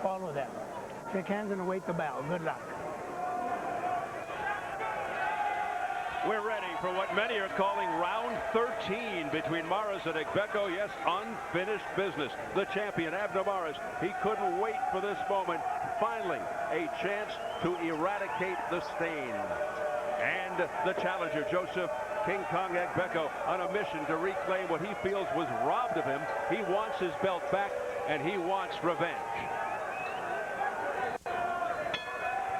Follow them. Shake hands and await the bell. Good luck. We're ready for what many are calling round 13 between Morris and Agbeko. Yes, unfinished business. The champion, Abner Morris, he couldn't wait for this moment. Finally, a chance to eradicate the stain. And the challenger, Joseph King Kong Agbeko, on a mission to reclaim what he feels was robbed of him. He wants his belt back, and he wants revenge.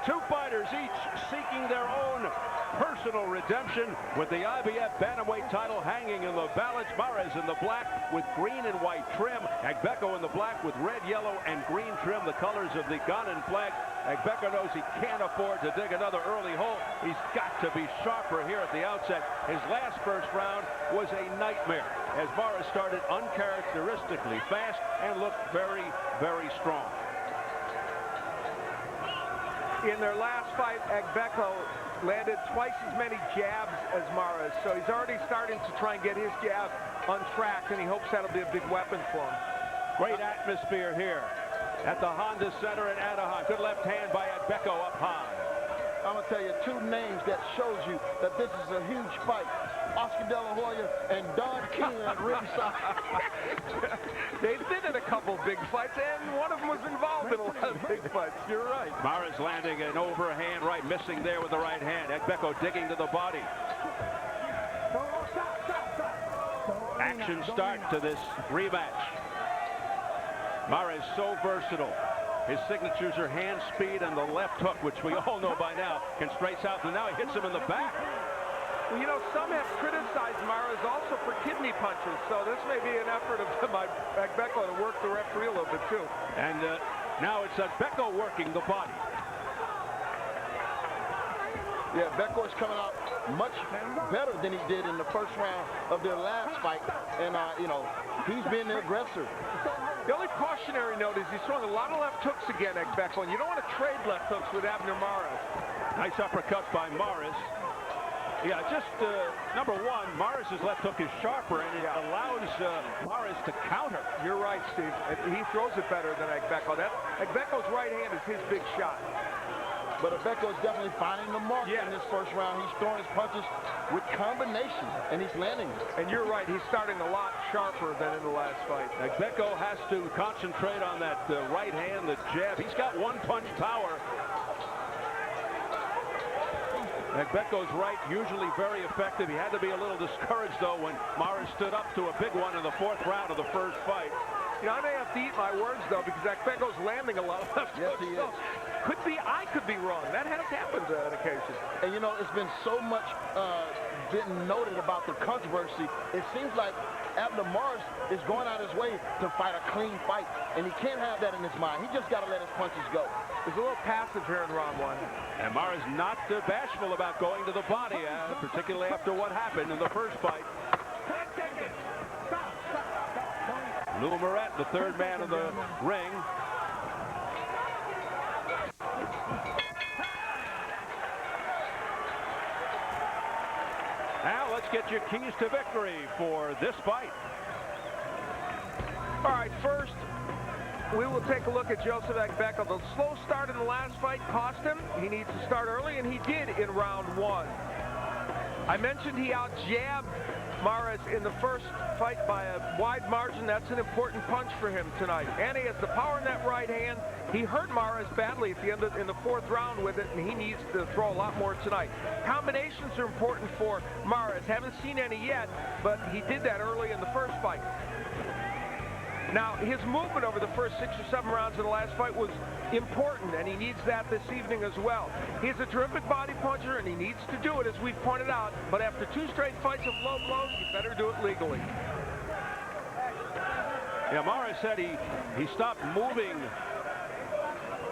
Two fighters each seeking their own personal redemption, with the IBF bantamweight title hanging in the balance. Morris in the black with green and white trim. Agbeko in the black with red, yellow, and green trim, the colors of the Ghanan flag. Agbeko knows he can't afford to dig another early hole. He's got to be sharper here at the outset. His last first round was a nightmare, as Morris started uncharacteristically fast and looked very, very strong. In their last fight, Agbeko landed twice as many jabs as Morris, so he's already starting to try and get his jab untracked, and he hopes that'll be a big weapon for him. Great atmosphere here at the Honda Center in Anaheim. Good left hand by Agbeko up high. I'm going to tell you two names that shows you that this is a huge fight. Oscar De La Hoya and Don King at ringside. They've been in a couple big fights, and one of them was involved in a lot of big fights. You're right. Morris landing an overhand right, missing there with the right hand. Agbeko digging to the body. Action start to this rematch. Morris so versatile. His signatures are hand speed and the left hook, which we all know by now can straight south, and now he hits him in the back. Well, you know, some have criticized Morris also for kidney punches, so this may be an effort of Agbeko to work the referee a little bit, too. And now it's Agbeko working the body. Yeah, Agbeko is coming out much better than he did in the first round of their last fight, and, you know, he's been the aggressor. The only cautionary note is he's throwing a lot of left hooks again, Agbeko, and you don't want to trade left hooks with Abner Morris. Nice uppercut by Morris. Yeah, just number one, Morris's left hook is sharper, and it allows Morris to counter. You're right, Steve. He throws it better than Agbeko. Agbeko's right hand is his big shot. But Agbeko is definitely finding the mark in this first round. He's throwing his punches with combination, and he's landing. And you're right, he's starting a lot sharper than in the last fight. Agbeko has to concentrate on that right hand, the jab. He's got one-punch power. Agbeko's right, usually very effective. He had to be a little discouraged, though, when Morris stood up to a big one in the fourth round of the first fight. You know, I may have to eat my words, though, because Agbeko's landing a lot of left hooks. Yes, he is. I could be wrong. That has happened on occasion. And, you know, it's been so much been noted about the controversy. It seems like Abner Morris is going out his way to fight a clean fight, and he can't have that in his mind. He just got to let his punches go. There's a little passive here in round one. And Morris not bashful about going to the body, particularly after what happened in the first fight. Lou Moret, the third man in the ring. Now let's get your keys to victory for this fight. All right, first, we will take a look at Joseph Agbeko. The slow start in the last fight cost him. He needs to start early, and he did in round one. I mentioned he out-jabbed Morris in the first fight by a wide margin. That's an important punch for him tonight. And he has the power in that right hand. He hurt Morris badly at the end in the fourth round with it, and he needs to throw a lot more tonight. Combinations are important for Morris. Haven't seen any yet, but he did that early in the first fight. Now, his movement over the first 6 or 7 rounds in the last fight was important, and he needs that this evening as well. He's a terrific body puncher, and he needs to do it, as we've pointed out. But after 2 straight fights of low blows, you better do it legally. Yeah, Morris said he stopped moving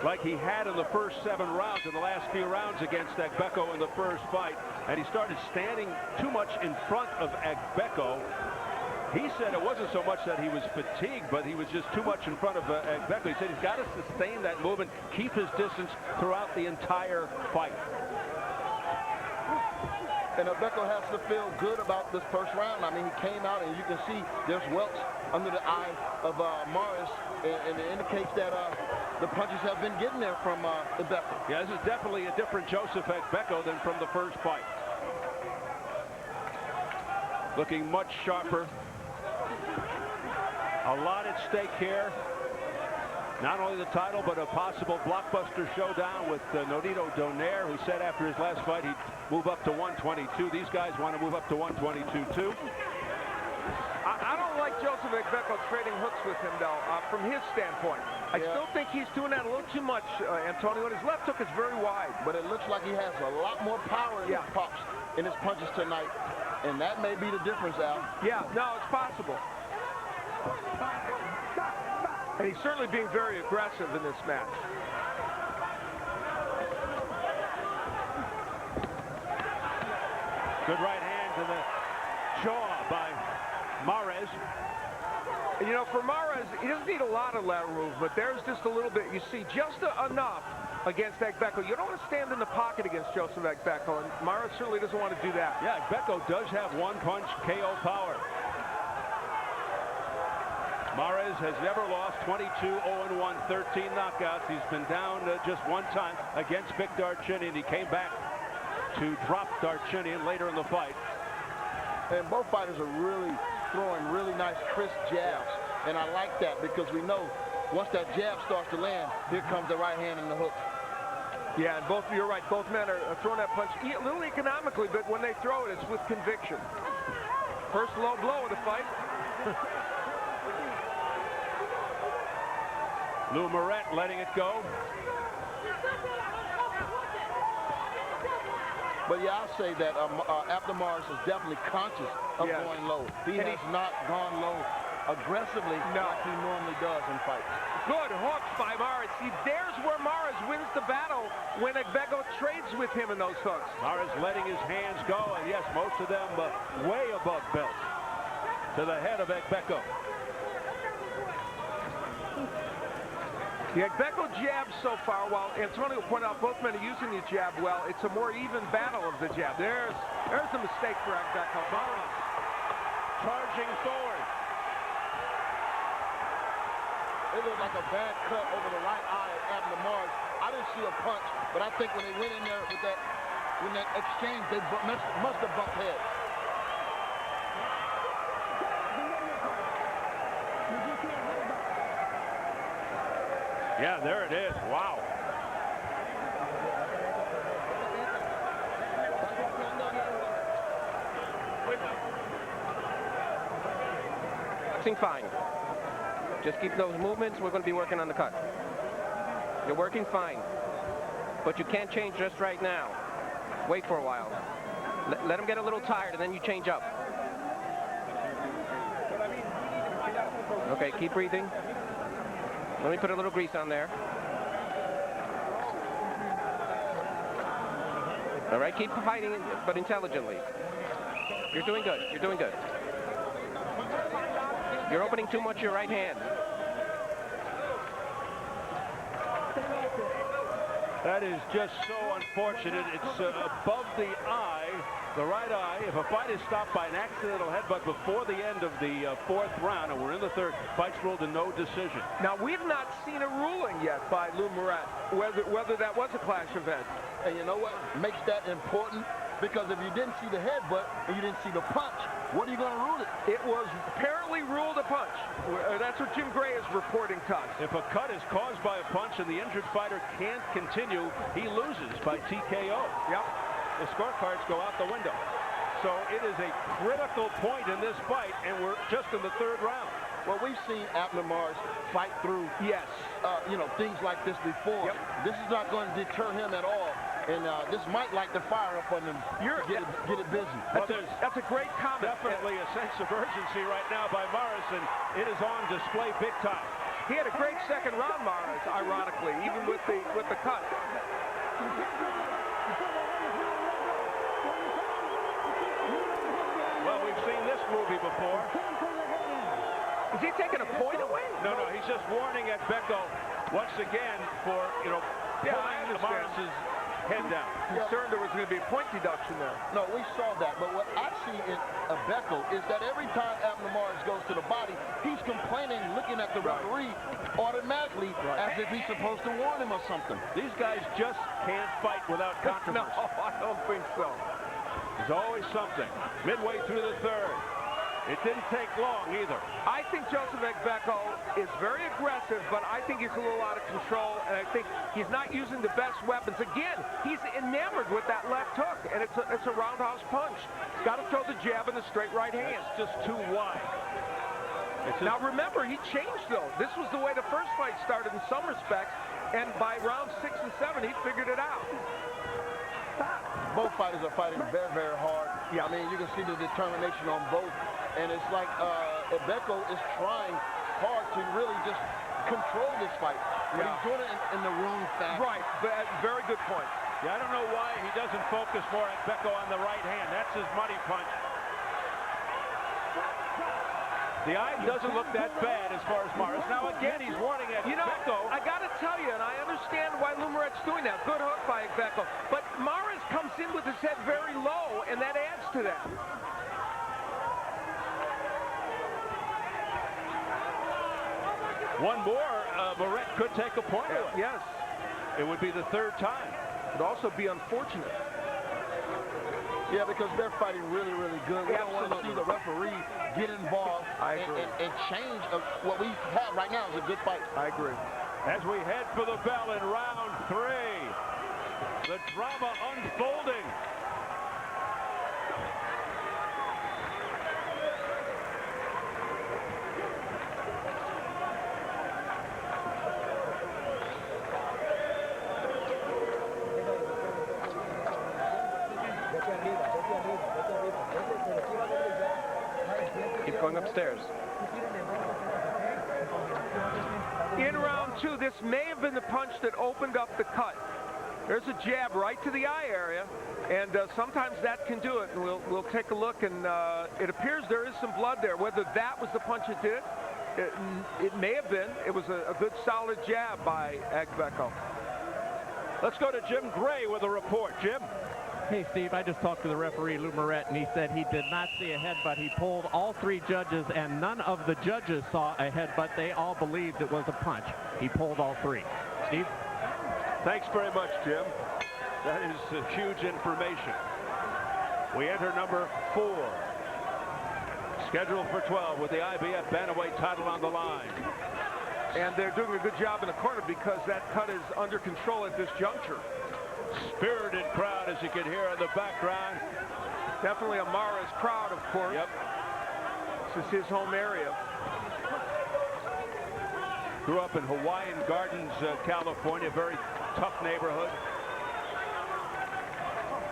like he had in the first 7 rounds, in the last few rounds against Agbeko in the first fight. And he started standing too much in front of Agbeko. He said it wasn't so much that he was fatigued, but he was just too much in front of Agbeko. He said he's got to sustain that movement, keep his distance throughout the entire fight. And Agbeko has to feel good about this first round. I mean, he came out, and you can see there's welts under the eye of Morris, and it indicates that the punches have been getting there from Agbeko. Yeah, this is definitely a different Joseph Agbeko than from the first fight. Looking much sharper. A lot at stake here. Not only the title, but a possible blockbuster showdown with Nonito Donaire, who said after his last fight he'd move up to 122. These guys want to move up to 122 too. I don't like Joseph Agbeko trading hooks with him, though, from his standpoint. I still think he's doing that a little too much, Antonio, and his left hook is very wide. But it looks like he has a lot more power in his pops, in his punches tonight, and that may be the difference, Al. Yeah, no, it's possible. And he's certainly being very aggressive in this match. Good right hand to the jaw by Mares. And, you know, for Mares, he doesn't need a lot of lateral movement. There's just a little bit. You see, just enough against Agbeko. You don't want to stand in the pocket against Joseph Agbeko, and Mares certainly doesn't want to do that. Yeah, Agbeko does have one-punch KO power. Mares has never lost, 22-0-1, 13 knockouts. He's been down just one time against Vic Darchinyan. He came back to drop Darchinyan later in the fight. And both fighters are really throwing really nice, crisp jabs. And I like that because we know once that jab starts to land, here comes the right hand and the hook. Yeah, and you're right. Both men are throwing that punch a little economically, but when they throw it, it's with conviction. First low blow of the fight. Lou Moret letting it go. But yeah, I'll say that Abner Mares is definitely conscious of going low. He has not gone low aggressively like he normally does in fights. Good hooks by Mares. See, there's where Mares wins the battle when Agbeko trades with him in those hooks. Mares letting his hands go, and yes, most of them way above belt to the head of Agbeko. The Agbeko jab so far, while Antonio pointed out both men are using the jab well, it's a more even battle of the jab. There's the mistake for Agbeko. Mares charging forward. It looked like a bad cut over the right eye of Abner Mares. I didn't see a punch, but I think when they went in there with that exchange, they must have bumped heads. Yeah, there it is. Wow. Boxing fine. Just keep those movements. We're going to be working on the cut. You're working fine. But you can't change just right now. Wait for a while. Let him get a little tired, and then you change up. Okay, keep breathing. Let me put a little grease on there. All right, keep fighting, but intelligently. You're doing good. You're doing good. You're opening too much your right hand. That is just so unfortunate. It's above the eye, the right eye. If a fight is stopped by an accidental headbutt before the end of the fourth round, and we're in the third, fight's ruled a no decision. Now, we've not seen a ruling yet by Lou Moret, whether that was a clash event. And you know what makes that important? Because if you didn't see the headbutt and you didn't see the punch, what are you going to rule it? It was apparently ruled a punch. That's what Jim Gray is reporting to us. If a cut is caused by a punch and the injured fighter can't continue, he loses by TKO. Yep. The scorecards go out the window. So it is a critical point in this fight, and we're just in the third round. Well, we've seen Abner Mares fight through, things like this before. Yep. This is not going to deter him at all. And this might light the fire up on him. Get it busy. That's a great comment. Definitely a sense of urgency right now by Mares, and it is on display big time. He had a great second round, Mares, ironically, even with the cut. Well, we've seen this movie before. Is he taking a point away? No, he's just warning Agbeko once again for, pulling Mares's head down. Concerned there was going to be a point deduction there. No, we saw that. But what I see in Agbeko is that every time Abner Morris goes to the body, he's complaining, looking at the referee automatically as if he's supposed to warn him or something. These guys just can't fight without controversy. No, I don't think so. There's always something. Midway through the third. It didn't take long either. I think Joseph Agbeko is very aggressive, but I think he's a little out of control, and I think he's not using the best weapons. Again, he's enamored with that left hook, and it's a roundhouse punch. He's got to throw the jab in the straight right hand. It's just too wide. Now remember, he changed though. This was the way the first fight started in some respects, and by round 6 and 7, he figured it out. Both fighters are fighting very, very hard. I mean, you can see the determination on both. And it's like Agbeko is trying hard to really just control this fight. But he's doing it in the wrong fashion. Right, but very good point. Yeah, I don't know why he doesn't focus more at Agbeko on the right hand. That's his money punch. The eye doesn't look that bad as far as Morris. Now again, he's warning at Agbeko. I got to tell you, and I understand why Lumaret's doing that. Good hook by Agbeko. But Morris comes in with his head very low, and that adds to that. One more, Moret could take a point away. Yes. It would be the third time. It would also be unfortunate. Yeah, because they're fighting really, really good. We don't want to see the referee get involved and change what we have right now is a good fight. I agree. As we head for the bell in round 3, the drama unfolding. Keep going upstairs. In round 2, this may have been the punch that opened up the cut. There's a jab right to the eye area, and sometimes that can do it. And we'll take a look, and it appears there is some blood there. Whether that was the punch it did, it may have been. It was a good, solid jab by Agbeko. Let's go to Jim Gray with a report. Jim? Hey, Steve, I just talked to the referee, Lou Moret, and he said he did not see a headbutt. He pulled all 3 judges, and none of the judges saw a headbutt. They all believed it was a punch. He pulled all 3. Steve? Thanks very much, Jim. That is huge information. We enter number 4. Scheduled for 12 with the IBF Bantamweight title on the line. And they're doing a good job in the corner because that cut is under control at this juncture. Spirited crowd, as you can hear in the background. Definitely a Morris crowd, of course. Yep. This is his home area. Grew up in Hawaiian Gardens, California, very tough neighborhood.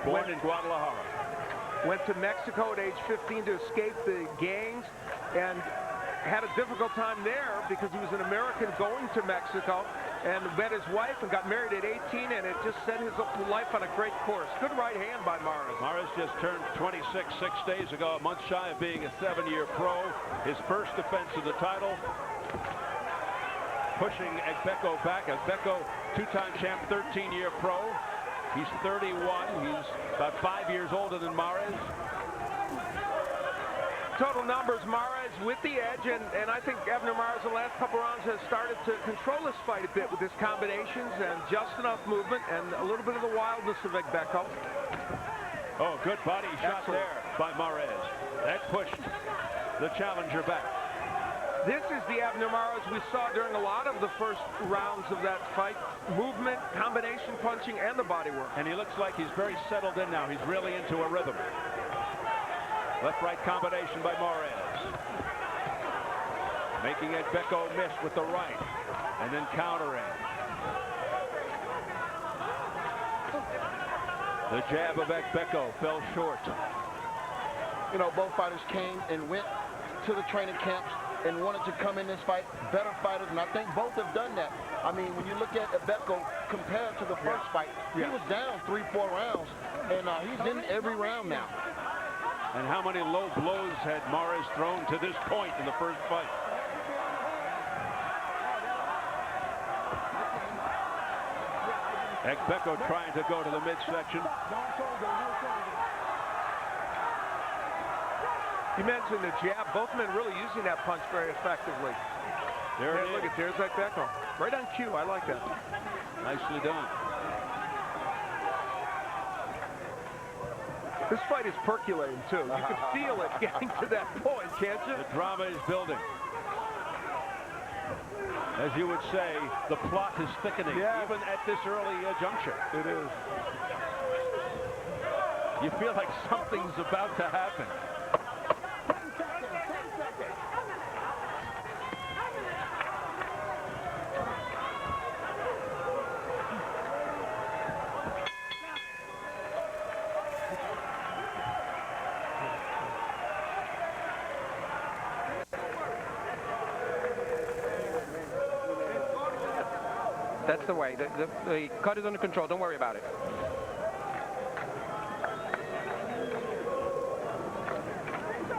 Born in Guadalajara. Went to Mexico at age 15 to escape the gangs and had a difficult time there because he was an American going to Mexico and met his wife and got married at 18, and it just set his life on a great course. Good right hand by Morris. Morris just turned 26 6 days ago, a month shy of being a 7-year pro. His first defense of the title. Pushing Agbeko back. Agbeko, 2-time champ, 13-year pro. He's 31. He's about 5 years older than Morris. Total numbers, Morris with the edge, and I think Abner Morris in the last couple rounds has started to control this fight a bit with his combinations and just enough movement and a little bit of the wildness of Agbeko. Oh, good body shot there by Morris. That pushed the challenger back. This is the Abner Morris we saw during a lot of the first rounds of that fight. Movement, combination punching, and the body work. And he looks like he's very settled in now. He's really into a rhythm. Left-right combination by Morris. Making Agbeko miss with the right. And then countering. The jab of Agbeko fell short. You know, both fighters came and went to the training camps and wanted to come in this fight better fighters, and I think both have done that. I mean, when you look at Agbeko compared to the first fight, he was down 3-4 rounds, and he's in every round now. And how many low blows had Morris thrown to this point in the first fight? Agbeko trying to go to the midsection. You mentioned the jab. Both men really using that punch very effectively. There it look is. there's Agbeko. Right on cue. I like that. Nicely done. This fight is percolating, too. You can feel it getting to that point, can't you? The drama is building. As you would say, the plot is thickening, even at this early juncture. It is. You feel like something's about to happen. That's the way. The cut is under control. Don't worry about it.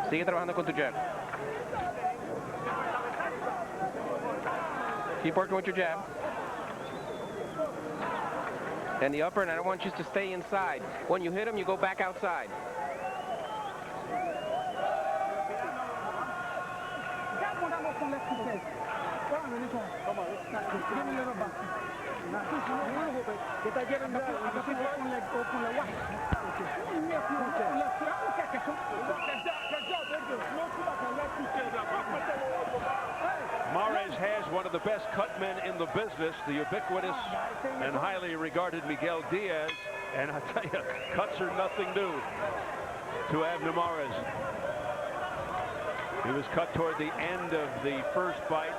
Sigue trabajando con tu jab. Keep working with your jab. And the upper, and I don't want you to stay inside. When you hit him, you go back outside. Mares has one of the best cut men in the business, the ubiquitous and highly regarded Miguel Diaz. And I tell you, cuts are nothing new to Abner Mares. He was cut toward the end of the first fight,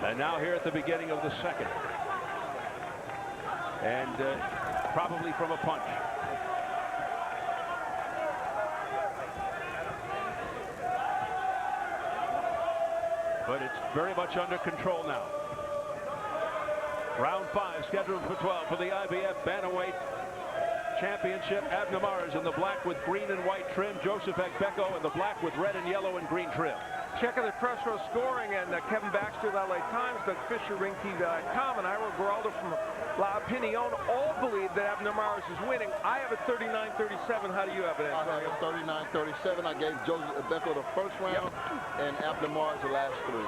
and now here at the beginning of the second. And probably from a punch. But it's very much under control now. Round 5 scheduled for 12 for the IBF Bantamweight Championship. Abner Mares in the black with green and white trim. Joseph Agbeko in the black with red and yellow and green trim. Checking the press row scoring, and Kevin Baxter of LA Times, Doug Fisher, RingTV.com, and Ira Geraldo from La Opinion all believe that Abner Mares is winning. I have it 39-37. How do you have it, Antonio? I have it 39-37. I gave Joseph Agbeko the first round and Abner Mares the last 3.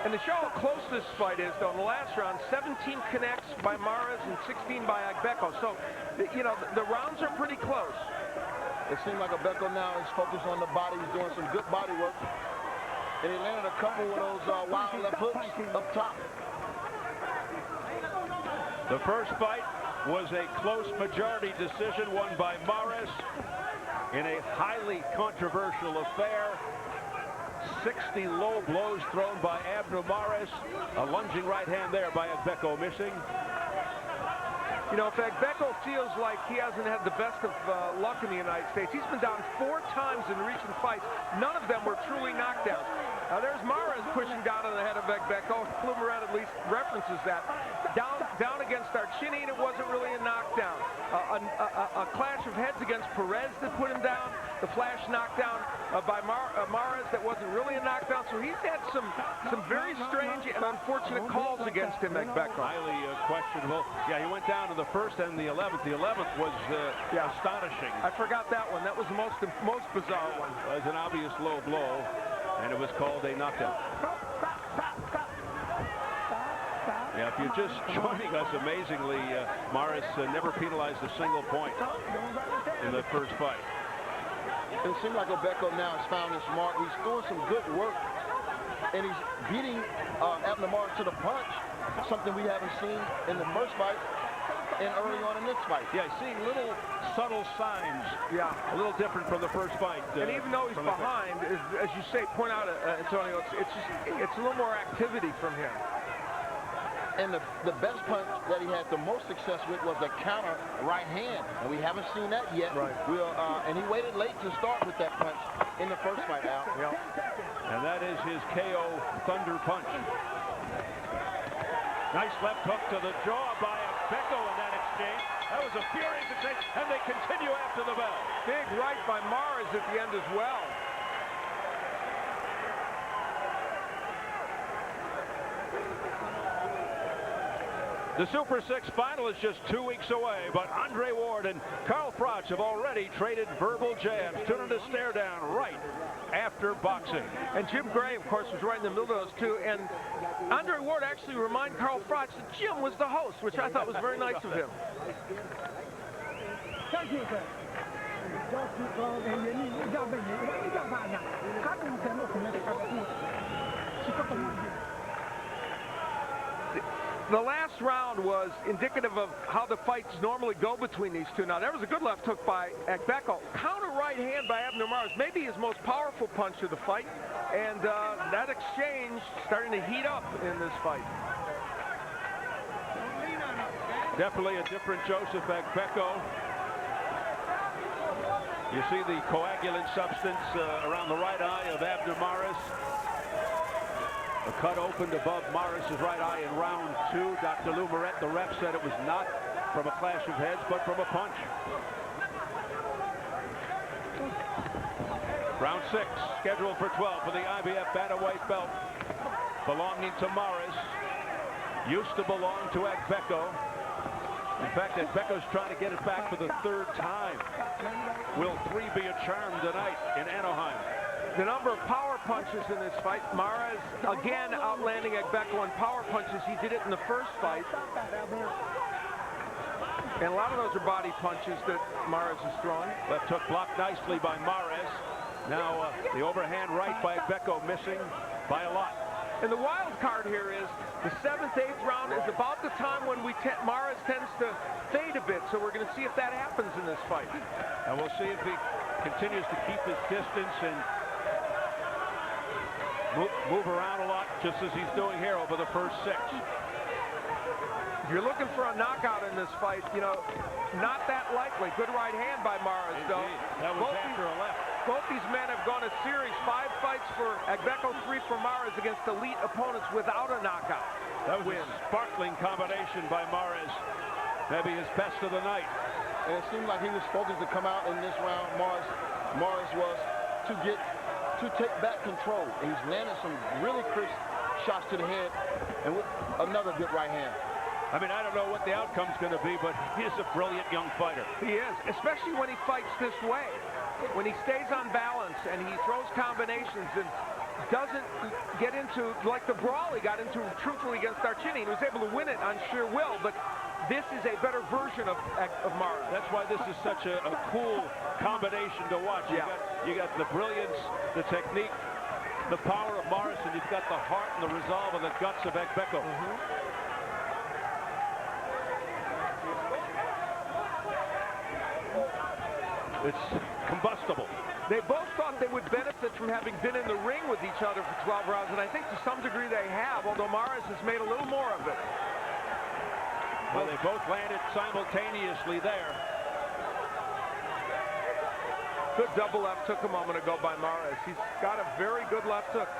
And to show how close this fight is, though, in the last round, 17 connects by Mares and 16 by Agbeko. So, you know, the rounds are pretty close. It seems like Agbeko now is focused on the body. He's doing some good body work. And he landed a couple of those wild left hooks up top. The first fight was a close majority decision won by Mares in a highly controversial affair. 60 low blows thrown by Abner Mares. A lunging right hand there by Agbeko missing. You know, if Agbeko feels like he hasn't had the best of luck in the United States, he's been down 4 times in recent fights. None of them were truly knockdowns. Now there's Mares pushing down on the head of Agbeko. Lou Moret at least references that. Down against Archinian, it wasn't really a knockdown. A clash of heads against Perez that put him down. The flash knockdown by Mares that wasn't really a knockdown. So he's had some very strange and unfortunate calls against him, Agbeko. Highly questionable. Yeah, he went down to the first and the 11th. The 11th was astonishing. I forgot that one. That was the most bizarre one. It was an obvious low blow, and it was called a knockdown. Yeah, if you're just joining us, amazingly, Mares never penalized a single point in the first fight. It seems like Agbeko now has found his mark. He's doing some good work, and he's beating Abner Mares to the punch, something we haven't seen in the first fight and early on in this fight. Yeah, seeing little subtle signs. Yeah, a little different from the first fight. And even though he's behind, as you say, point out, Antonio, it's a little more activity from him. And the best punch that he had the most success with was a counter right hand, and we haven't seen that yet. Right. And he waited late to start with that punch in the first fight, Al. Yep. And that is his KO thunder punch. Nice left hook to the jaw by Agbeko in that exchange. That was a furious exchange, and they continue after the bell. Big right by Mares at the end as well. The Super 6 final is just 2 weeks away, but Andre Ward and Carl Froch have already traded verbal jabs. Tune in to Stare Down right after boxing. And Jim Gray, of course, was right in the middle of those two. And Andre Ward actually reminded Carl Froch that Jim was the host, which I thought was very nice of him. The last round was indicative of how the fights normally go between these two. Now, there was a good left hook by Agbeko. Counter right hand by Abner Mars, maybe his most powerful punch of the fight. And that exchange starting to heat up in this fight. Definitely a different Joseph Agbeko. You see the coagulant substance around the right eye of Abner Maris. A cut opened above Morris's right eye in round 2. Dr. Lou Moret, the ref, said it was not from a clash of heads, but from a punch. Round 6, scheduled for 12 for the IBF bantamweight belt, belonging to Morris. Used to belong to Agbeko. In fact, Agbeko's trying to get it back for the 3rd time. Will 3 be a charm tonight in Anaheim? The number of power punches in this fight, Mares again outlanding Agbeko in power punches. He did it in the first fight. And a lot of those are body punches that Mares is throwing. Left hook blocked nicely by Mares. Now the overhand right by Agbeko missing by a lot. And the wild card here is the 7th, 8th round is about the time when Mares tends to fade a bit. So we're going to see if that happens in this fight. And we'll see if he continues to keep his distance and move around a lot, just as he's doing here over the first 6. If you're looking for a knockout in this fight, you know, not that likely. Good right hand by Mares, though. That was after a left. Both these men have gone a series, 5 fights for Agbeko, 3 for Mares against elite opponents without a knockout. That was a sparkling combination by Mares. Maybe his best of the night. And it seemed like he was focused to come out in this round. Mares was to take back control. And he's landed some really crisp shots to the head and with another good right hand. I mean, I don't know what the outcome's going to be, but he is a brilliant young fighter. He is, especially when he fights this way. When he stays on balance and he throws combinations and doesn't get into, like the brawl he got into truthfully against Darchini. He was able to win it on sheer will, but this is a better version of Mares. That's why this is such a cool combination to watch. You got the brilliance, the technique, the power of Mares, and you've got the heart and the resolve and the guts of Agbeko. It's combustible. They both thought they would benefit from having been in the ring with each other for 12 rounds, and I think to some degree they have, although Mares has made a little more of it. Well, they both landed simultaneously there. Good double left hook a moment ago by Mares. He's got a very good left hook.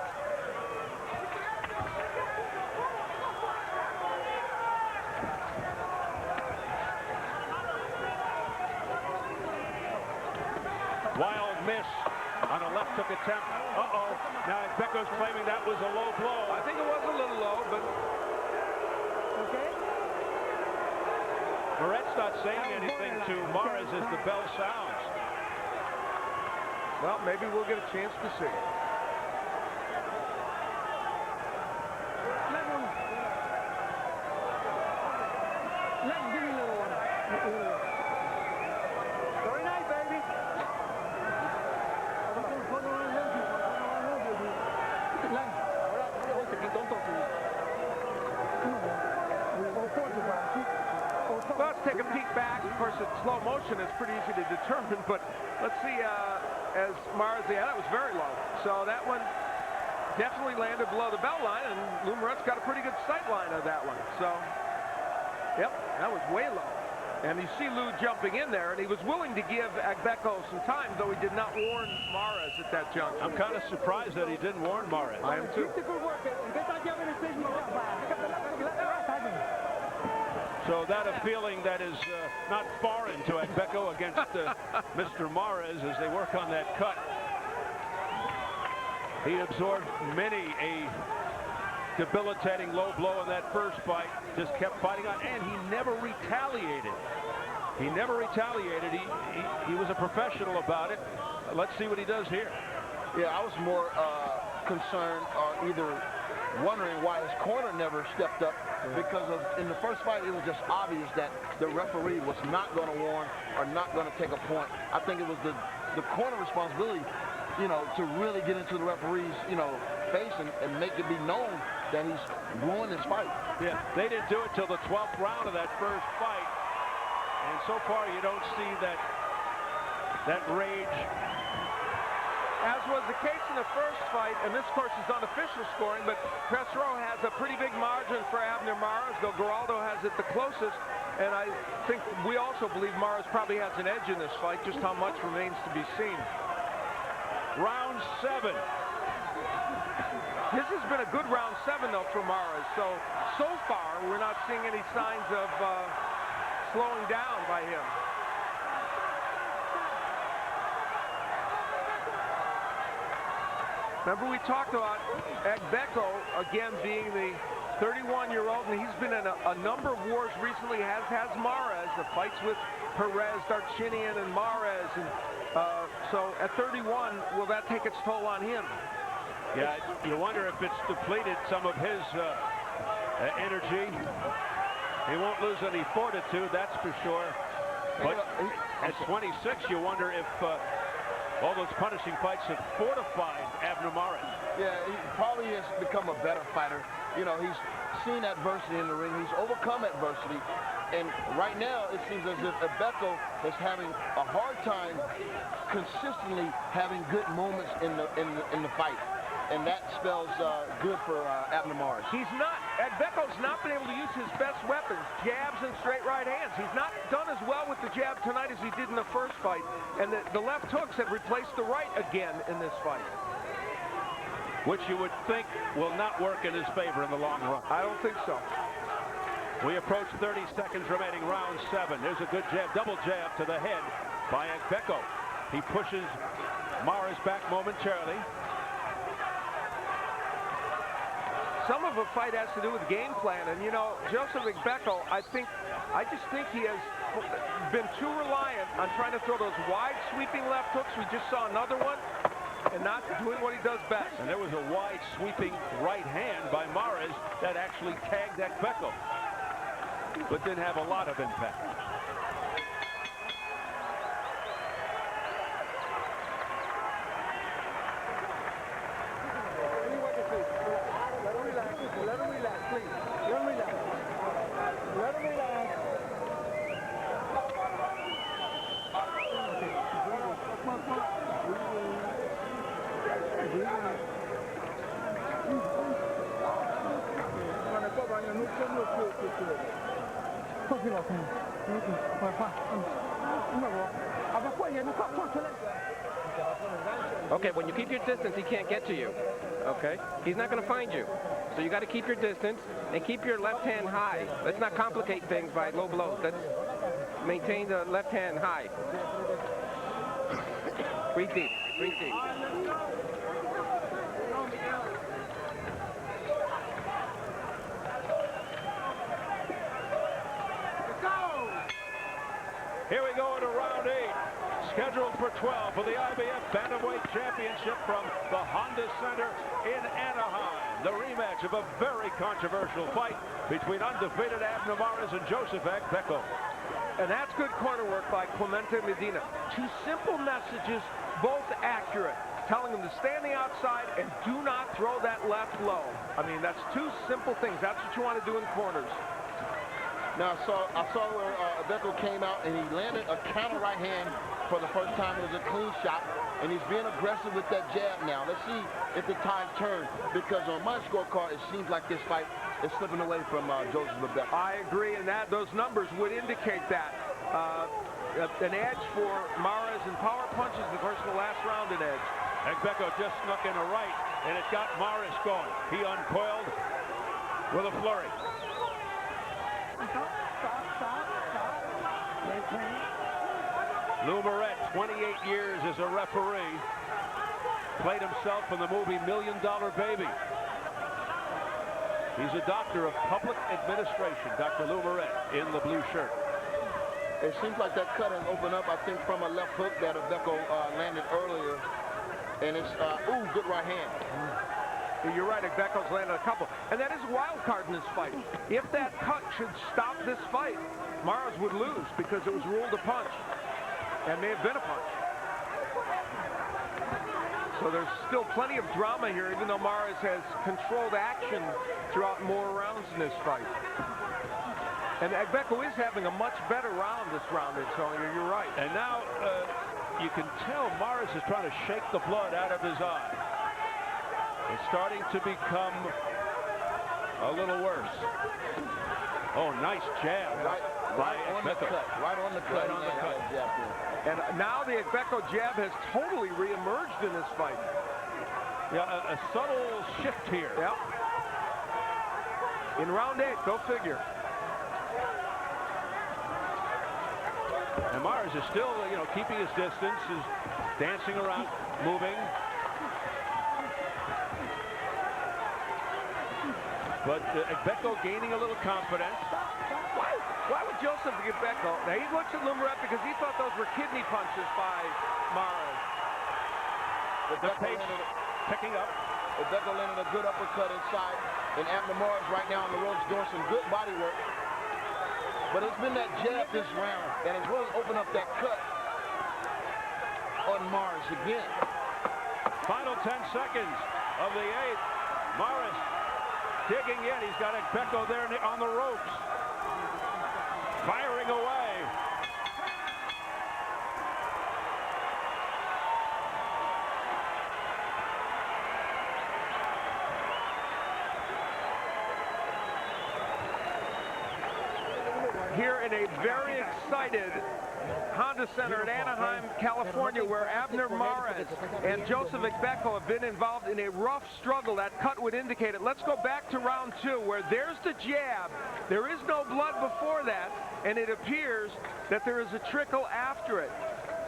Wild miss on a left hook attempt. Uh-oh. Now Agbeko's claiming that was a low blow. I think it was a little low, but... Moret's not saying anything to Mares as the bell sounds. Well, maybe we'll get a chance to see. Very nice, baby. Well, let's take a peek back. Of course, it's slow motion. It's pretty easy to determine, but let's see as Mares, yeah, that was very low. So that one definitely landed below the belt line, and Lou Moret's got a pretty good sight line of that one. So, yep, that was way low. And you see Lou jumping in there, and he was willing to give Agbeko some time, though he did not warn Mares at that juncture. I'm kind of surprised that he didn't warn Mares. I am too. So that a feeling that is not foreign to Agbeko against Mr. Mares as they work on that cut. He absorbed many a debilitating low blow in that first fight. Just kept fighting on, and he never retaliated. He never retaliated. He was a professional about it. Let's see what he does here. Yeah, I was more concerned or either wondering why his corner never stepped up, because in the first fight it was just obvious that the referee was not going to warn or not going to take a point. I think it was the corner responsibility, to really get into the referee's, face and make it be known that he's ruined this fight. Yeah, they didn't do it till the 12th round of that first fight, and so far you don't see that rage. As was the case in the first fight, and this, of course, is unofficial scoring, but Pesaro has a pretty big margin for Abner Mares, though Geraldo has it the closest, and I think we also believe Mares probably has an edge in this fight. Just how much remains to be seen. Round 7. This has been a good round 7, though, for Mares. So far, we're not seeing any signs of slowing down by him. Remember, we talked about Agbeko, again, being the 31-year-old, and he's been in a number of wars recently, as has Mares, the fights with Perez, Darchinian, and Mares. And so at 31, will that take its toll on him? Yeah, you wonder if it's depleted some of his energy. He won't lose any fortitude, that's for sure. But at 26, you wonder if all those punishing fights have fortified Abner Mares. Yeah, he probably has become a better fighter. He's seen adversity in the ring. He's overcome adversity. And right now, it seems as if Agbeko is having a hard time consistently having good moments in the fight. And that spells good for Abner Mares. Agbeko's not been able to use his best weapons, jabs and straight right hands. He's not done as well with the jab tonight as he did in the first fight. And the left hooks have replaced the right again in this fight. Which you would think will not work in his favor in the long run. I don't think so. We approach 30 seconds remaining, round 7. There's a good jab, double jab to the head by Agbeko. He pushes Mares back momentarily. Some of the fight has to do with game plan, and Joseph Agbeko, I just think he has been too reliant on trying to throw those wide sweeping left hooks. We just saw another one, and not doing what he does best. And there was a wide sweeping right hand by Mares that actually tagged Agbeko, but didn't have a lot of impact. Okay, when you keep your distance, he can't get to you. Okay? He's not going to find you. So you got to keep your distance and keep your left hand high. Let's not complicate things by low blows. Let's maintain the left hand high. Breathe deep. Breathe deep. Here we go into round 8, scheduled for 12 for the IBF Bantamweight Championship from the Honda Center in Anaheim. The rematch of a very controversial fight between undefeated Abner Mares and Joseph Agbeko. And that's good corner work by Clemente Medina. Two simple messages, both accurate. Telling him to stay on the outside and do not throw that left low. I mean, that's two simple things. That's what you want to do in corners. Now, I saw where Agbeko came out and he landed a counter right hand for the first time. It was a clean shot, and he's being aggressive with that jab now. Let's see if the tide turns, because on my scorecard, it seems like this fight is slipping away from Joseph Agbeko. I agree, and those numbers would indicate that. An edge for Mares in power punches, the first and the last round an edge. Agbeko just snuck in a right, and it got Mares going. He uncoiled with a flurry. Lou Moret, 28 years as a referee, played himself in the movie $1 Million Baby. He's a doctor of public administration, Dr. Lou Moret, in the blue shirt. It seems like that cut has opened up, I think, from a left hook that Agbeko landed earlier. And it's, good right hand. You're right, Agbeko's landed a couple. And that is a wild card in this fight. If that cut should stop this fight, Mares would lose because it was ruled a punch. And may have been a punch. So there's still plenty of drama here, even though Mares has controlled action throughout more rounds in this fight. And Agbeko is having a much better round this round, Antonio. You're right. And now you can tell Mares is trying to shake the blood out of his eye. It's starting to become a little worse. Oh, nice jab by Agbeko. Right on the cut. Right on the cut. And now the Agbeko jab has totally reemerged in this fight. Yeah, a subtle shift here. Yep. In round 8, go figure. And Mares is still, keeping his distance, is dancing around, moving. But Agbeko gaining a little confidence. Why would Joseph Agbeko? Now he looks at Lou Moret because he thought those were kidney punches by Mares. The pace picking up. Agbeko landed a good uppercut inside. And Abner Mares right now on the ropes doing some good body work. But it's been that jab this round that has really opened up that cut on Mares again. Final 10 seconds of the 8th. Mares digging in. He's got Agbeko there on the ropes. Firing away. Here in a very excited Honda Center in Anaheim, California, where Abner Mares and Joseph Agbeko have been involved in a rough struggle. That cut would indicate it. Let's go back to round 2, where there's the jab. There is no blood before that, and it appears that there is a trickle after it.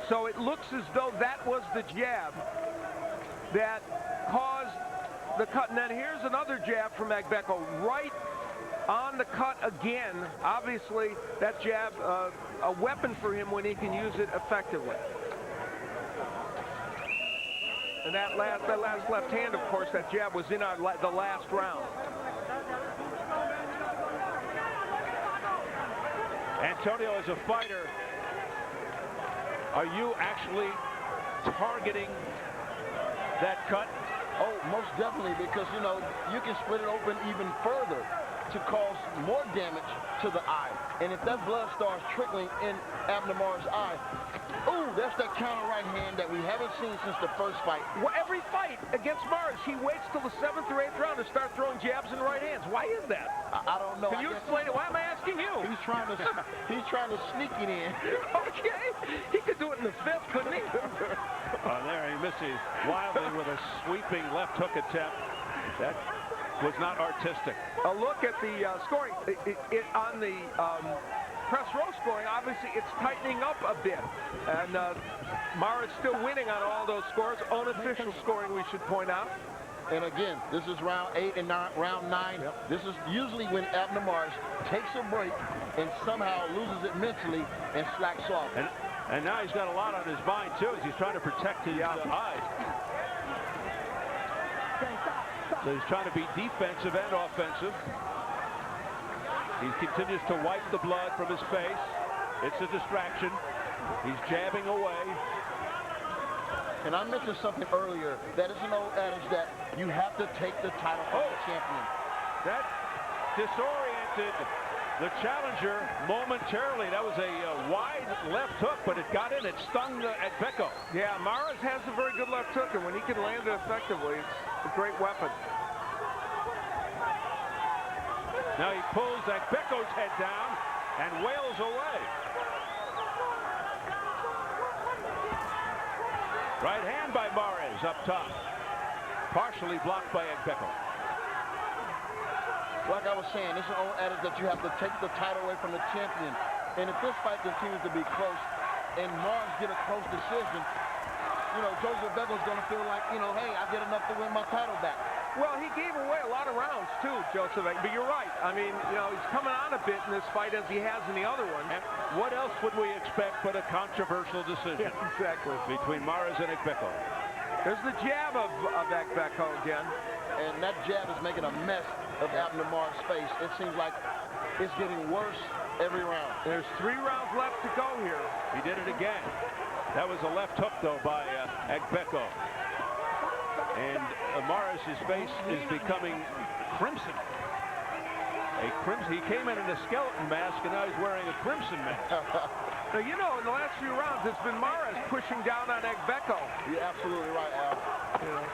So it looks as though that was the jab that caused the cut. And then here's another jab from Agbeko, right on the cut again. Obviously, that jab, a weapon for him when he can use it effectively. And that last left hand, of course, that jab was in the last round. Antonio, as a fighter, are you actually targeting that cut? Oh, most definitely, because, you can split it open even further to cause more damage to the eye. And if that blood starts trickling in Abner Mares' eye, that's that counter right hand that we haven't seen since the first fight. Well, every fight against Mares, he waits till the 7th or 8th round to start throwing jabs and right hands. Why is that? I don't know. Can you explain it? Why am I asking you? He's trying to sneak it in. Okay. He could do it in the 5th, couldn't he? There he misses wildly with a sweeping left hook attempt. That was not artistic. A look at the scoring. On the press row scoring, obviously it's tightening up a bit. And Mares still winning on all those scores. Unofficial scoring, we should point out. And again, this is round 8 and round 9. Yep. This is usually when Abner Mares takes a break and somehow loses it mentally and slacks off. And now he's got a lot on his mind, too, as he's trying to protect his eyes. So he's trying to be defensive and offensive. He continues to wipe the blood from his face. It's a distraction. He's jabbing away. And I mentioned something earlier. That is an old adage that you have to take the title from the champion. That disoriented the challenger momentarily. That was a wide left hook, but it got in. It stung Agbeko. Yeah, Mares has a very good left hook, and when he can land it effectively, it's a great weapon. Now he pulls Agbeko's head down and wails away. Right hand by Mares up top. Partially blocked by Agbeko. Like I was saying, this is an old adage that you have to take the title away from the champion. And if this fight continues to be close and Mares get a close decision, Joseph Agbeko is going to feel like, hey, I did enough to win my title back. Well, he gave away a lot of rounds, too, Joseph. But you're right. I mean, you know, he's coming on a bit in this fight as he has in the other one. And what else would we expect but a controversial decision? Yeah, exactly. Between Mares and Agbeko. There's the jab of Agbeko again. And that jab is making a mess of Abner Mars' face. It seems like it's getting worse every round. There's 3 rounds left to go here. He did it again. That was a left hook, though, by Agbeko. And Mares' face is becoming crimson. He came in a skeleton mask, and now he's wearing a crimson mask. Now, you know, in the last few rounds, it's been Mares pushing down on Agbeko. You're absolutely right, Al. Yeah.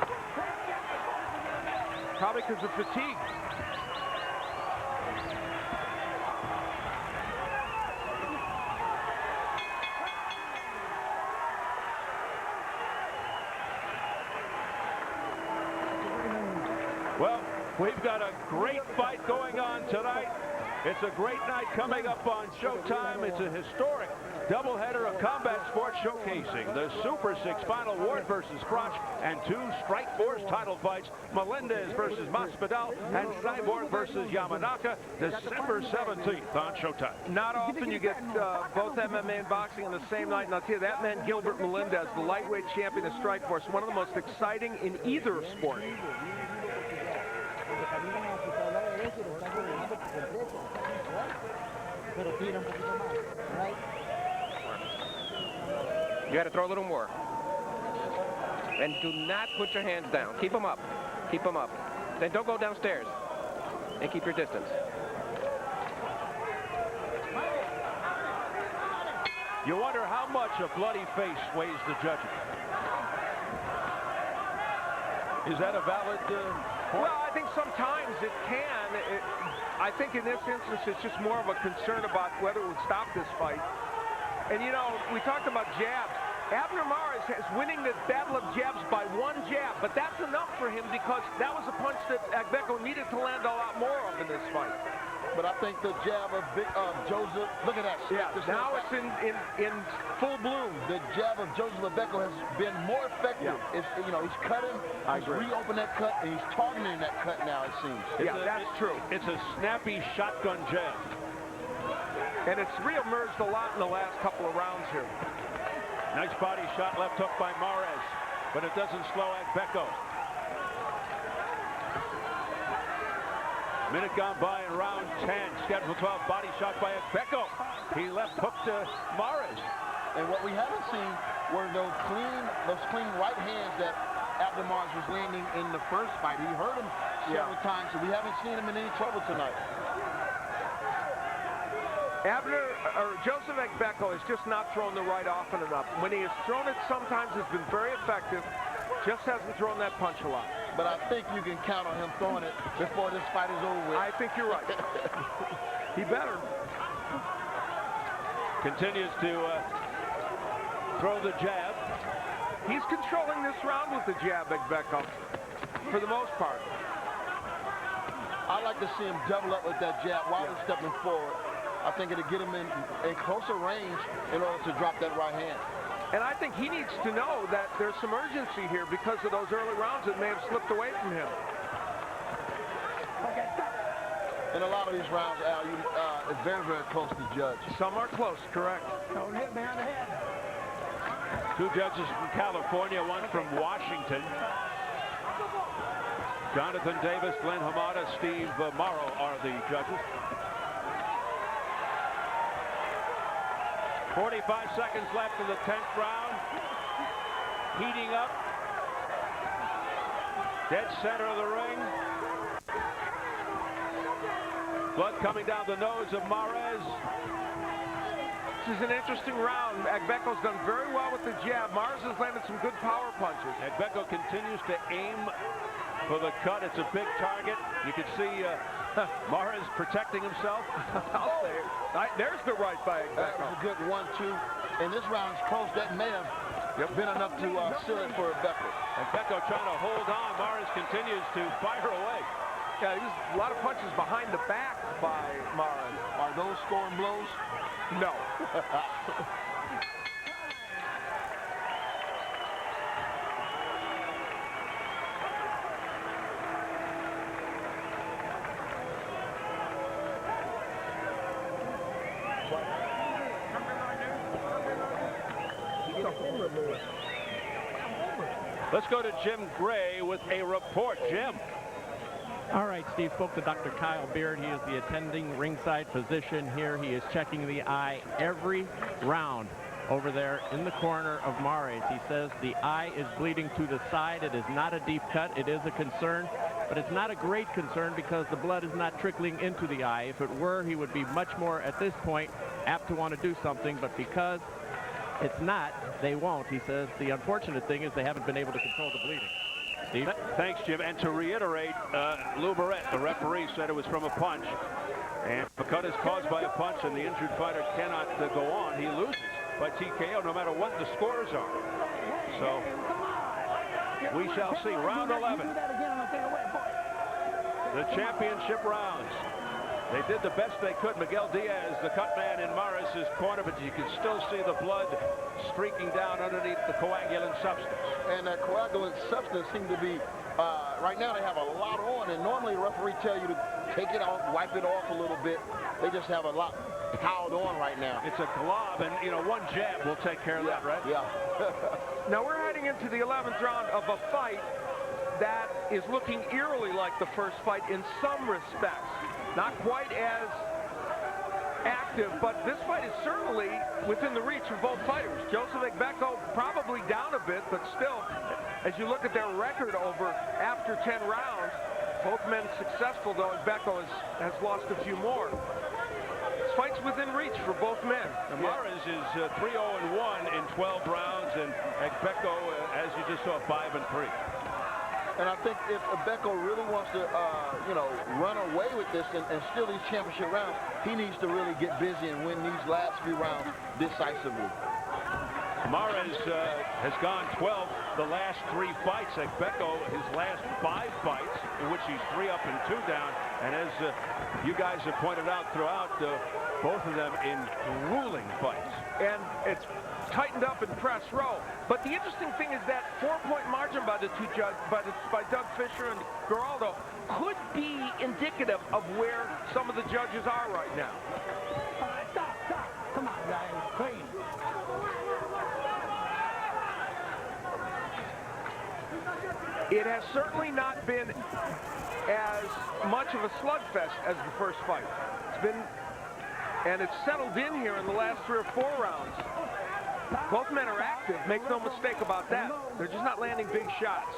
Probably because of fatigue. Well, we've got a great fight going on tonight. It's a great night coming up on Showtime. It's a historic doubleheader of combat sports showcasing the Super 6 final Ward versus Crotch and 2 Strikeforce title fights, Melendez versus Masvidal and Cyborg versus Yamanaka, December 17th on Showtime. Not often you get both MMA and boxing on the same night, and I'll tell you, that man Gilbert Melendez, the lightweight champion of Strikeforce, one of the most exciting in either sport. You got to throw a little more. And do not put your hands down. Keep them up. Keep them up. Then don't go downstairs. And keep your distance. You wonder how much a bloody face weighs the judges. Is that a valid point? Well, I think sometimes it can. I think in this instance, it's just more of a concern about whether it would stop this fight. And, you know, we talked about jabs. Abner Mares is winning the battle of jabs by 1 jab, but that's enough for him because that was a punch that Agbeko needed to land a lot more of in this fight. But I think the jab of Joseph, look at that. Yeah, now it's in full bloom. The jab of Joseph Agbeko has been more effective. Yeah. It's, you know, he's cutting, he's reopened that cut, and he's targeting that cut now, it seems. That's true. It's a snappy shotgun jab. And it's reemerged a lot in the last couple of rounds here. Nice body shot, left hook by Mares, but it doesn't slow Agbeko. Minute gone by in round 10. Schedule 12, body shot by Agbeko. He left hooked Mares. And what we haven't seen were those clean right hands that Abner Mares was landing in the first fight. He hurt him several times, so we haven't seen him in any trouble tonight. Joseph Agbeko has just not thrown the right often enough. When he has thrown it, sometimes it's been very effective. Just hasn't thrown that punch a lot. But I think you can count on him throwing it before this fight is over with. I think you're right. He better. Continues to throw the jab. He's controlling this round with the jab, Agbeko, for the most part. I like to see him double up with that jab while he's stepping forward. I think it'll get him in closer range in order to drop that right hand. And I think he needs to know that there's some urgency here because of those early rounds that may have slipped away from him. In a lot of these rounds, Al, it's very, very close to judge. Some are close, correct. Don't hit me on the head. 2 judges from California, 1 from Washington. Jonathan Davis, Glenn Hamada, Steve Morrow are the judges. 45 seconds left in the 10th round. Heating up. Dead center of the ring. Blood coming down the nose of Mares. This is an interesting round. Agbeko's done very well with the jab. Mares has landed some good power punches. Agbeko continues to aim for the cut. It's a big target. You can see Mares protecting himself. I'll say it. There's the right by That Agbeko. was a good 1-2. And this round is close. That may have been enough to seal it for Agbeko. Agbeko trying to hold on. Mares continues to fire away. Yeah, there's a lot of punches behind the back by Mares. Are those scoring blows? No. Let's go to Jim Gray with a report. Jim. All right, Steve spoke to Dr. Kyle Beard. He is the attending ringside physician here. He is checking the eye every round over there in the corner of Mares. He says the eye is bleeding to the side. It is not a deep cut. It is a concern, but it's not a great concern because the blood is not trickling into the eye. If it were, he would be much more, at this point, apt to want to do something, but because it's not, they won't. He says the unfortunate thing is they haven't been able to control the bleeding. Steve? Thanks, Jim. And to reiterate, Lou Barrett, the referee, said it was from a punch. And if a cut is caused by a punch and the injured fighter cannot go on, he loses by TKO no matter what the scores are. So we shall see. Round 11. The championship rounds. They did the best they could. Miguel Diaz, the cut man in Maris' corner, but you can still see the blood streaking down underneath the coagulant substance. And that coagulant substance seemed to be, right now they have a lot on, and normally the referee tell you to take it off, wipe it off a little bit. They just have a lot piled on right now. It's a glob, and, you know, one jab will take care of that, right? Yeah. Now we're heading into the 11th round of a fight that is looking eerily like the first fight in some respects. Not quite as active, but this fight is certainly within the reach of both fighters. Joseph Agbeko probably down a bit, but still, as you look at their record over after 10 rounds, both men successful, though Agbeko has lost a few more. This fight's within reach for both men. Maris is 3-0-1 in 12 rounds, and Agbeko, as you just saw, 5-3. And I think if Agbeko really wants to, you know, run away with this and steal these championship rounds, he needs to really get busy and win these last few rounds decisively. Maris has gone 12 the last 3 fights. Agbeko, his last 5 fights, in which he's 3 up and 2 down. And as you guys have pointed out throughout, both of them in grueling fights. And it's tightened up in press row. But the interesting thing is that 4-point margin by the two judges, by Doug Fisher and Geraldo, could be indicative of where some of the judges are right now. Stop. Come on, guys. Clean. It has certainly not been as much of a slugfest as the first fight. It's been, and it's settled in here in the last 3 or 4 rounds. Both men are active, make no mistake about that. They're just not landing big shots.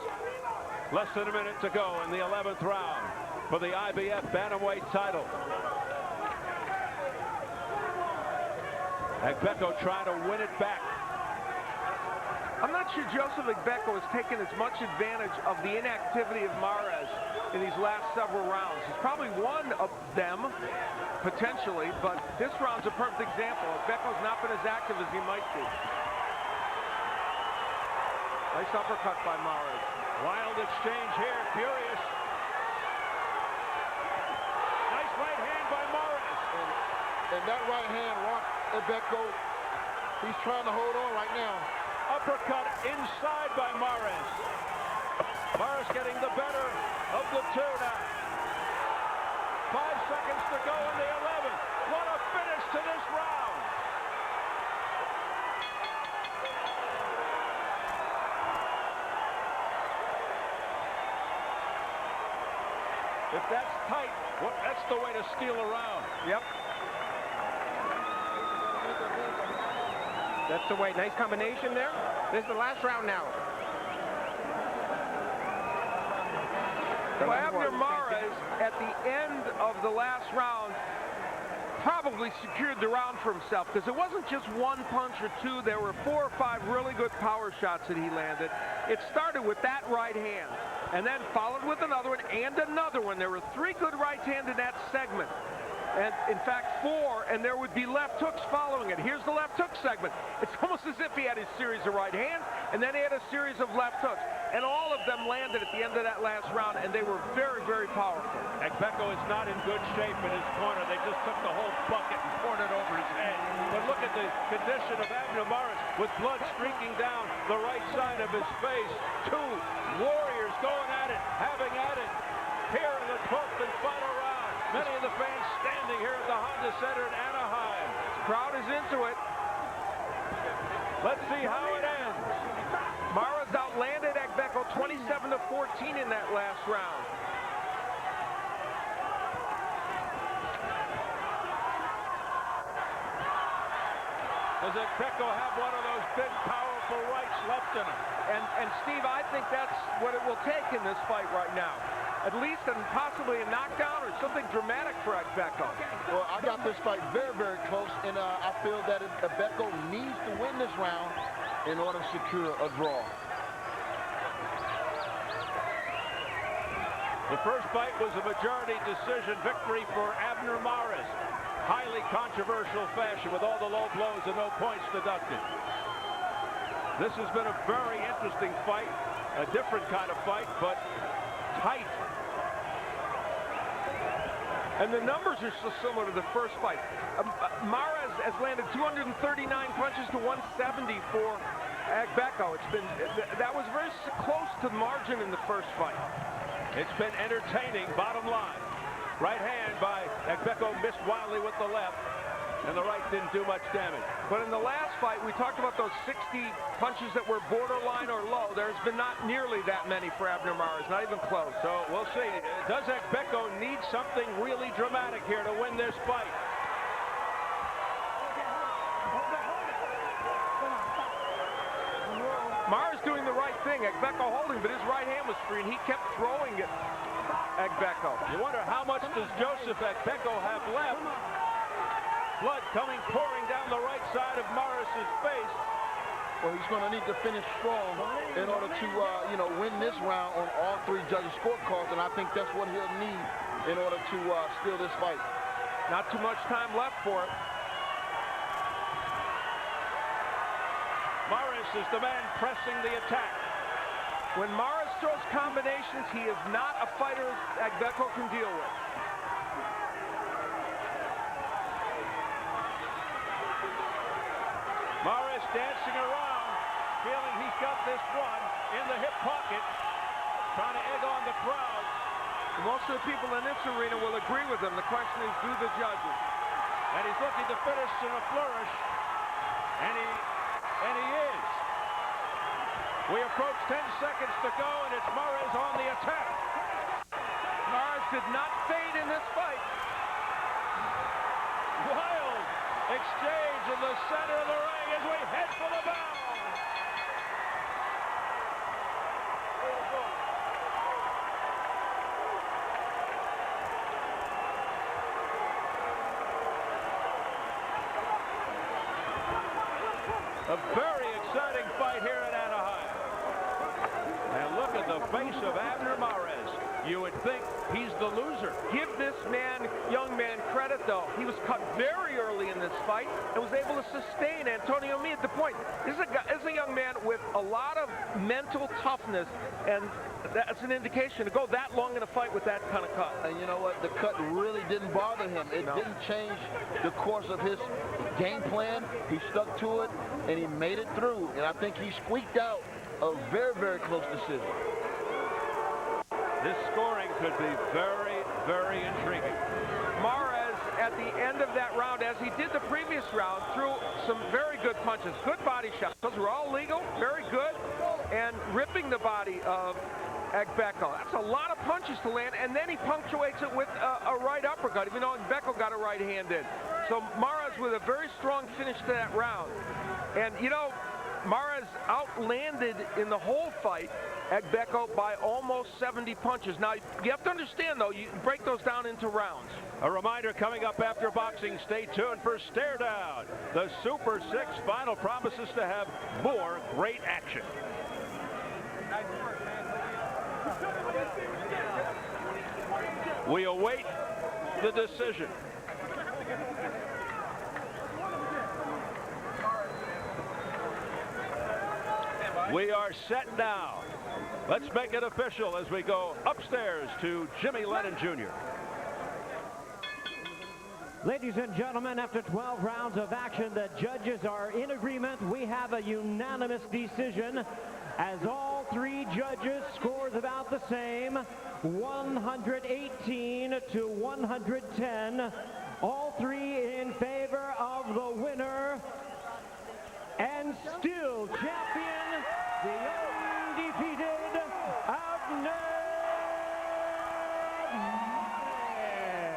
Less than a minute to go in the 11th round for the IBF Bantamweight title. Agbeko trying to win it back. I'm not sure Joseph Agbeko has taken as much advantage of the inactivity of Mares in these last several rounds. He's probably one of them, potentially, but this round's a perfect example. Agbeko's not been as active as he might be. Nice uppercut by Mares. Wild exchange here, furious. Nice right hand by Mares. And that right hand rocked Agbeko. He's trying to hold on right now. Uppercut inside by Mares. Mares getting the better of the 2 now. 5 seconds to go in the 11th. What a finish to this round. If that's tight, that's the way to steal a round. Yep. That's the way. Nice combination there. This is the last round now. Abner Mares, at the end of the last round, probably secured the round for himself, because it wasn't just 1 punch or 2. There were 4 or 5 really good power shots that he landed. It started with that right hand, and then followed with another one and another one. There were 3 good right hands in that segment. And in fact 4, and there would be left hooks following it. Here's the left hook segment. It's almost as if he had a series of right hands, and then he had a series of left hooks. And all of them landed at the end of that last round, and they were very, very powerful. Agbeko is not in good shape in his corner. They just took the whole bucket and poured it over his head. But look at the condition of Abner Mares with blood streaking down the right side of his face. 2 warriors going at it, having at it here in the 12th and final round. Many of the fans standing here at the Honda Center in Anaheim. Crowd is into it. Let's see how it ends. Mares outlanded Agbeko 27-14 in that last round. Does Agbeko have one of those big, powerful rights left in him? And Steve, I think that's what it will take in this fight right now. At least and possibly a knockdown or something dramatic for Agbeko. Well, I got this fight very, very close, and I feel that Agbeko needs to win this round in order to secure a draw. The first fight was a majority decision victory for Abner Mares. Highly controversial fashion with all the low blows and no points deducted. This has been a very interesting fight, a different kind of fight, but tight. And the numbers are so similar to the first fight. Mares has landed 239 punches to 170 for Agbeko. That was very close to the margin in the first fight. It's been entertaining, bottom line. Right hand by Agbeko missed wildly with the left, and the right didn't do much damage. But in the last fight, we talked about those 60 punches that were borderline or low. There's been not nearly that many for Abner Mares, not even close. So we'll see. Does Agbeko need something really dramatic here to win this fight? Mares doing the right thing. Agbeko holding, but his right hand was free, and he kept throwing it. Agbeko. You wonder how much does Joseph Agbeko have left? Blood coming pouring down the right side of Mares' face. Well, he's going to need to finish strong in order to, win this round on all three judges' scorecards, and I think that's what he'll need in order to steal this fight. Not too much time left for it. Mares is the man pressing the attack. When Mares throws combinations, he is not a fighter Agbeko can deal with. Mares dancing around, feeling he's got this one in the hip pocket, trying to egg on the crowd. Most of the people in this arena will agree with him. The question is, do the judges? And he's looking to finish in a flourish, and he is. We approach 10 seconds to go, and it's Mares on the attack. Mares did not fade in this fight. Wild exchange in the center of the ring as we head for the bell. A very exciting fight here in Anaheim. And look at the face of Abner Mares. You would think he's the loser. Give this young man credit, though. He was cut very early in this fight and was able to sustain Antonio Me at the point. This is a young man with a lot of mental toughness, and that's an indication to go that long in a fight with that kind of cut. And you know what? The cut really didn't bother him. It didn't change the course of his game plan. He stuck to it, and he made it through. And I think he squeaked out a very, very close decision. This scoring could be very, very intriguing. Mares, at the end of that round, as he did the previous round, threw some very good punches, good body shots. Those were all legal, very good, and ripping the body of Agbeko. That's a lot of punches to land, and then he punctuates it with a right uppercut, even though Agbeko got a right hand in. So Mares with a very strong finish to that round. And, you know, Mares outlanded in the whole fight Agbeko by almost 70 punches. Now, you have to understand, though, you break those down into rounds. A reminder coming up after boxing, stay tuned for Stare Down. The Super 6 final promises to have more great action. We await the decision. We are set now. Let's make it official as we go upstairs to Jimmy Lennon Jr. Ladies and gentlemen, after 12 rounds of action, the judges are in agreement. We have a unanimous decision as all three judges scores about the same, 118 to 110. All three in favor of of the winner and still champion, the